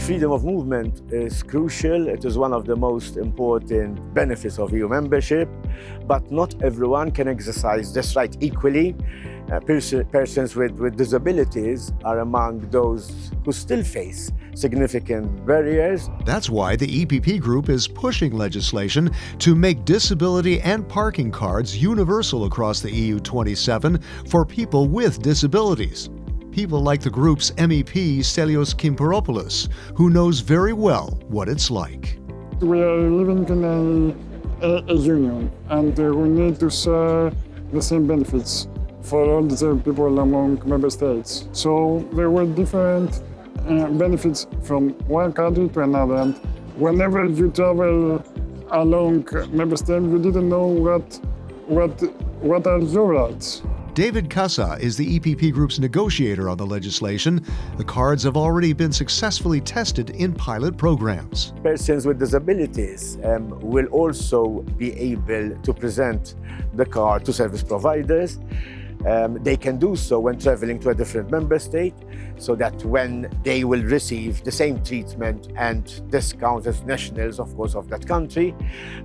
Freedom of movement is crucial. It is one of the most important benefits of EU membership, but not everyone can exercise this right equally. Persons with disabilities are among those who still face significant barriers. That's why the EPP Group is pushing legislation to make disability and parking cards universal across the EU 27 for people with disabilities. People like the group's MEP Stelios Kympouropoulos, who knows very well what it's like. We are living in a union, and we need to share the same benefits for all the people among member states. So there were different benefits from one country to another, and whenever you travel along member states, you didn't know what are your rights. David Casa is the EPP Group's negotiator on the legislation. The cards have already been successfully tested in pilot programs. Persons with disabilities will also be able to present the card to service providers. They can do so when traveling to a different member state, so that when they will receive the same treatment and discounts as nationals, of course, of that country,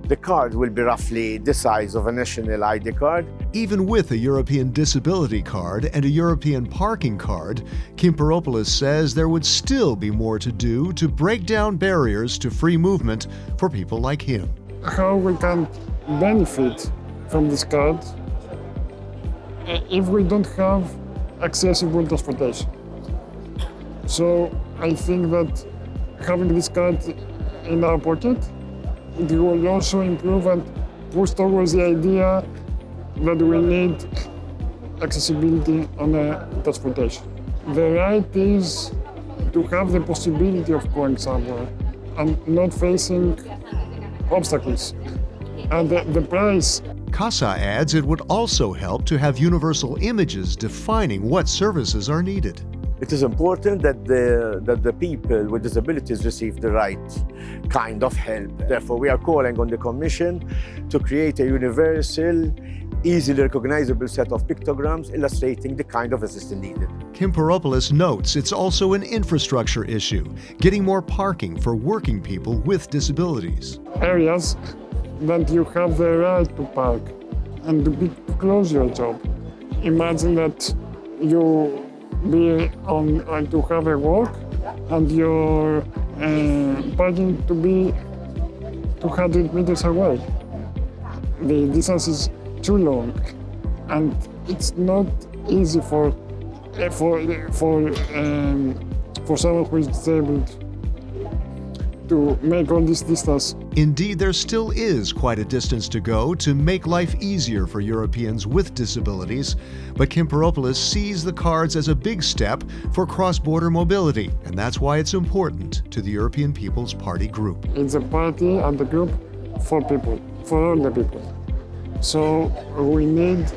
the card will be roughly the size of a national ID card. Even with a European disability card and a European parking card, Kympouropoulos says there would still be more to do to break down barriers to free movement for people like him. How we can benefit from this card if we don't have accessible transportation. So I think that having this card in our pocket, it will also improve and push towards the idea that we need accessibility on transportation. The right is to have the possibility of going somewhere and not facing obstacles. And the price. Casa adds it would also help to have universal images defining what services are needed. It is important that the people with disabilities receive the right kind of help. Therefore, we are calling on the Commission to create a universal, easily recognizable set of pictograms illustrating the kind of assistance needed. Kympouropoulos notes it's also an infrastructure issue, getting more parking for working people with disabilities. Areas that you have the right to park and to be close to your job. Imagine that you be on to have a walk and your parking to be 200 meters away. The distance is too long, and it's not easy for someone who is disabled to make all this distance. Indeed, there still is quite a distance to go to make life easier for Europeans with disabilities, but Kympouropoulos sees the cards as a big step for cross-border mobility, and that's why it's important to the European People's Party group. It's a party and a group for people, for all the people. So we need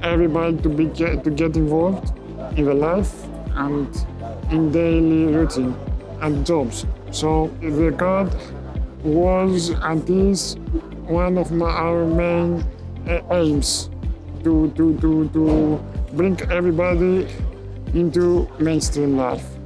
everybody to get involved in the life and in daily routine and jobs. So the card was and is one of our main aims to bring everybody into mainstream life.